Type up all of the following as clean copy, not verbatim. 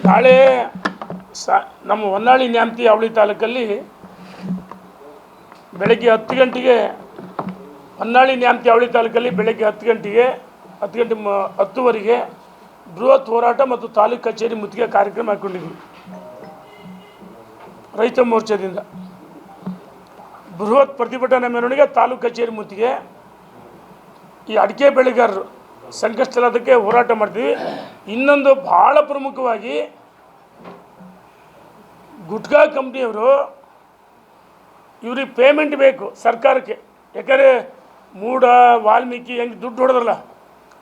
ನಾಳೆ ನಮ್ಮ ಹೊನ್ನಾಳಿ ನ್ಯಾಮತಿ ಅವಳಿ ತಾಲೂಕಲ್ಲಿ ಬೆಳಗ್ಗೆ 10 ಗಂಟೆಗೆ ಹೊನ್ನಾಳಿ ನ್ಯಾಮತಿ ಅವಳಿ ತಾಲೂಕಲ್ಲಿ ಬೆಳಗ್ಗೆ 10 ಗಂಟೆಗೆ 10:30 ಬೃಹತ್ ಹೋರಾಟ ಮತ್ತು ತಾಲೂಕು ಕಚೇರಿ ಮುತ್ತಿಗೆ ಕಾರ್ಯಕ್ರಮ ಹಾಕ್ಕೊಂಡಿದ್ವಿ. ರೈತ ಮೋರ್ಚಾದಿಂದ ಬೃಹತ್ ಪ್ರತಿಭಟನಾ ಮೆರವಣಿಗೆ ತಾಲೂಕು ಕಚೇರಿ ಮುತ್ತಿಗೆ. ಈ ಅಡಿಕೆ ಬೆಳೆಗಾರರು ಸಂಕಷ್ಟದಕ್ಕೆ ಹೋರಾಟ ಮಾಡ್ತೀವಿ. ಇನ್ನೊಂದು ಭಾಳ ಪ್ರಮುಖವಾಗಿ ಗುಟ್ಕಾ ಕಂಪ್ನಿಯವರು ಇವ್ರಿಗೆ ಪೇಮೆಂಟ್ ಬೇಕು ಸರ್ಕಾರಕ್ಕೆ. ಯಾಕಂದರೆ ಮೂಡ ವಾಲ್ಮೀಕಿ ಹೆಂಗೆ ದುಡ್ಡು ಹೊಡೆದ್ರಲ್ಲ,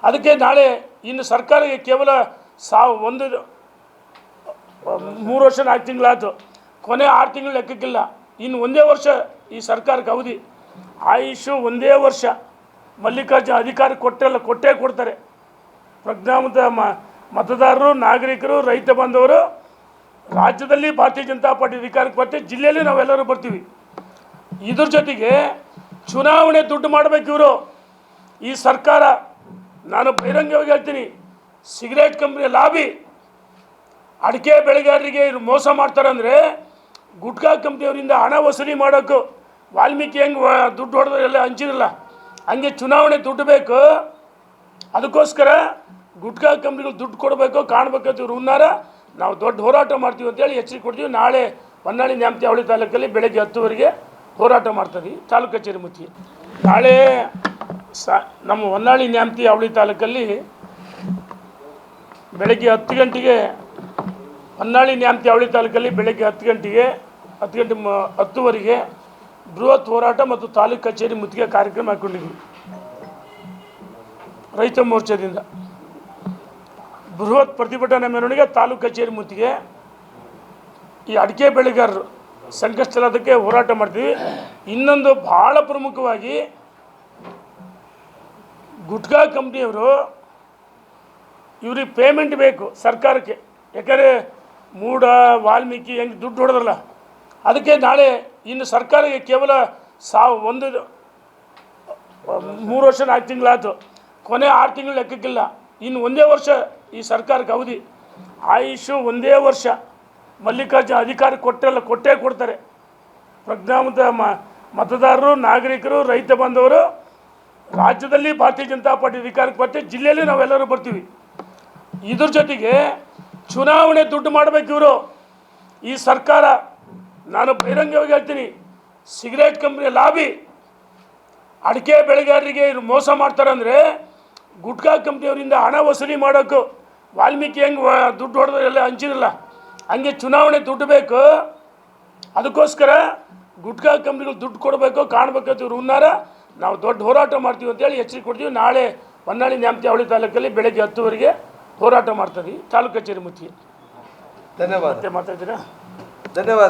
ಅದಕ್ಕೆ ನಾಳೆ ಇನ್ನು ಸರ್ಕಾರಕ್ಕೆ ಕೇವಲ 3 ವರ್ಷ 4 ತಿಂಗಳಾಯ್ತು, ಕೊನೆ 6 ತಿಂಗಳು ಲೆಕ್ಕಕ್ಕಿಲ್ಲ. ಇನ್ನು 1 ವರ್ಷ ಈ ಸರ್ಕಾರಕ್ಕೆ ಅವಧಿ, ಆಯುಷು 1 ವರ್ಷ. ಮಲ್ಲಿಕಾರ್ಜುನ ಅಧಿಕಾರ ಕೊಟ್ಟೇ ಕೊಡ್ತಾರೆ. ಪ್ರಜ್ಞಾವಂತ ಮತದಾರರು, ನಾಗರಿಕರು, ರೈತ ಬಾಂಧವರು ರಾಜ್ಯದಲ್ಲಿ ಭಾರತೀಯ ಜನತಾ ಪಾರ್ಟಿ ಅಧಿಕಾರಕ್ಕೆ ಬರ್ತೀವಿ, ಜಿಲ್ಲೆಯಲ್ಲಿ ನಾವೆಲ್ಲರೂ ಬರ್ತೀವಿ. ಇದ್ರ ಜೊತೆಗೆ ಚುನಾವಣೆ ದುಡ್ಡು ಮಾಡಬೇಕು ಇವರು. ಈ ಸರ್ಕಾರ, ನಾನು ಬಹಿರಂಗವಾಗಿ ಹೇಳ್ತೀನಿ, ಸಿಗರೇಟ್ ಕಂಪ್ನಿಯ ಲಾಬಿ ಅಡಿಕೆ ಬೆಳೆಗಾರರಿಗೆ ಇವರು ಮೋಸ ಮಾಡ್ತಾರೆ. ಅಂದರೆ ಗುಟ್ಕಾ ಕಂಪ್ನಿಯವರಿಂದ ಹಣ ವಸೂಲಿ ಮಾಡೋಕ್ಕೂ ವಾಲ್ಮೀಕಿ ಹೆಂಗೆ ದುಡ್ಡು ಹೊಡೆದ್ರೆ ಎಲ್ಲ ಹಂಚಿರಲ್ಲ, ಹಂಗೆ ಚುನಾವಣೆ ದುಡ್ಡು ಬೇಕು. ಅದಕ್ಕೋಸ್ಕರ ಗುಟ್ಕಾ ಕಂಪ್ನಿಗಳು ದುಡ್ಡು ಕೊಡಬೇಕು, ಕಾಣಬೇಕಂತ ಇವರು ಹುನ್ನಾರ. ನಾವು ದೊಡ್ಡ ಹೋರಾಟ ಮಾಡ್ತೀವಿ ಅಂತೇಳಿ ಎಚ್ಚರಿಕೆ ಕೊಡ್ತೀವಿ. ನಾಳೆ ಹೊನ್ನಾಳಿ ನ್ಯಾಮತಿ ಅವಳಿ ತಾಲೂಕಲ್ಲಿ ಬೆಳಗ್ಗೆ 10 ಹೋರಾಟ ಮಾಡ್ತೀವಿ ತಾಲೂಕು ಕಚೇರಿ ಮುತ್ತಿಗೆ. ನಾಳೆ ನಮ್ಮ ಹೊನ್ನಾಳಿ ನ್ಯಾಮತಿ ಅವಳಿ ತಾಲೂಕಲ್ಲಿ ಬೆಳಗ್ಗೆ 10 ಗಂಟೆಗೆ ಹೊನ್ನಾಳಿ ನ್ಯಾಮತಿ ಅವಳಿ ತಾಲೂಕಲ್ಲಿ ಬೆಳಗ್ಗೆ 10:30 ಬೃಹತ್ ಹೋರಾಟ ಮತ್ತು ತಾಲೂಕು ಕಚೇರಿ ಮುತ್ತಿಗೆ ಕಾರ್ಯಕ್ರಮ ಹಾಕ್ಕೊಂಡಿದ್ವಿ. ರೈತ ಮೋರ್ಚಾದಿಂದ ಬೃಹತ್ ಪ್ರತಿಭಟನಾ ಮೆರವಣಿಗೆ ತಾಲೂಕು ಕಚೇರಿ ಮುತ್ತಿಗೆ. ಈ ಅಡಿಕೆ ಬೆಳೆಗಾರರು ಸಂಕಷ್ಟದಕ್ಕೆ ಹೋರಾಟ ಮಾಡ್ತೀವಿ. ಇನ್ನೊಂದು ಭಾಳ ಪ್ರಮುಖವಾಗಿ ಗುಟ್ಕಾ ಕಂಪ್ನಿಯವರು ಇವ್ರಿಗೆ ಪೇಮೆಂಟ್ ಬೇಕು ಸರ್ಕಾರಕ್ಕೆ. ಯಾಕಂದರೆ ಮೂಡ ವಾಲ್ಮೀಕಿ ಹೆಂಗೆ ದುಡ್ಡು ಹೊಡೆದ್ರಲ್ಲ, ಅದಕ್ಕೆ ನಾಳೆ ಇನ್ನು ಸರ್ಕಾರಕ್ಕೆ ಕೇವಲ 3 ವರ್ಷ 4 ತಿಂಗಳಾಯ್ತು, ಕೊನೆ 6 ತಿಂಗಳು ಲೆಕ್ಕಕ್ಕಿಲ್ಲ. ಇನ್ನು 1 ವರ್ಷ ಈ ಸರ್ಕಾರಕ್ಕೆ ಅವಧಿ, ಆಯುಷು 1 ವರ್ಷ. ಮಲ್ಲಿಕಾರ್ಜುನ ಅಧಿಕಾರ ಕೊಟ್ಟೇ ಕೊಡ್ತಾರೆ. ಪ್ರಜ್ಞಾವಂತ ಮತದಾರರು, ನಾಗರಿಕರು, ರೈತ ಬಾಂಧವರು ರಾಜ್ಯದಲ್ಲಿ ಭಾರತೀಯ ಜನತಾ ಪಾರ್ಟಿ ಅಧಿಕಾರಕ್ಕೆ ಬರ್ತೀವಿ, ಜಿಲ್ಲೆಯಲ್ಲಿ ನಾವೆಲ್ಲರೂ ಬರ್ತೀವಿ. ಇದ್ರ ಜೊತೆಗೆ ಚುನಾವಣೆ ದುಡ್ಡು ಮಾಡಬೇಕು ಇವರು. ಈ ಸರ್ಕಾರ, ನಾನು ಬಹಿರಂಗವಾಗಿ ಹೇಳ್ತೀನಿ, ಸಿಗರೇಟ್ ಕಂಪ್ನಿಯ ಲಾಬಿ ಅಡಿಕೆ ಬೆಳೆಗಾರರಿಗೆ ಇವರು ಮೋಸ ಮಾಡ್ತಾರೆ. ಅಂದರೆ ಗುಟ್ಕಾ ಕಂಪ್ನಿಯವರಿಂದ ಹಣ ವಸೂಲಿ ಮಾಡೋಕ್ಕೂ ವಾಲ್ಮೀಕಿ ಹೆಂಗೆ ದುಡ್ಡು ಹೊಡೆದ್ರೆ ಎಲ್ಲ ಹಂಚಿರಲ್ಲ, ಹಂಗೆ ಚುನಾವಣೆ ದುಡ್ಡು ಬೇಕು. ಅದಕ್ಕೋಸ್ಕರ ಗುಟ್ಕಾ ಕಂಪ್ನಿಗಳು ದುಡ್ಡು ಕೊಡಬೇಕು, ಕಾಣಬೇಕಂತ ಇವರು ಹುನ್ನಾರ. ನಾವು ದೊಡ್ಡ ಹೋರಾಟ ಮಾಡ್ತೀವಿ ಅಂತೇಳಿ ಎಚ್ಚರಿಕೆ ಕೊಡ್ತೀವಿ. ನಾಳೆ ಹೊನ್ನಾಳಿ ನ್ಯಾಮತಿ ಅವಳಿ ತಾಲೂಕಲ್ಲಿ ಬೆಳಗ್ಗೆ 10 ಹೋರಾಟ ಮಾಡ್ತೀವಿ ತಾಲೂಕು ಕಚೇರಿ ಮುತ್ತಿಗೆ. ಧನ್ಯವಾದ. ಮತ್ತೆ ಮಾತಾಡ್ತೀರಾ? ಧನ್ಯವಾದ.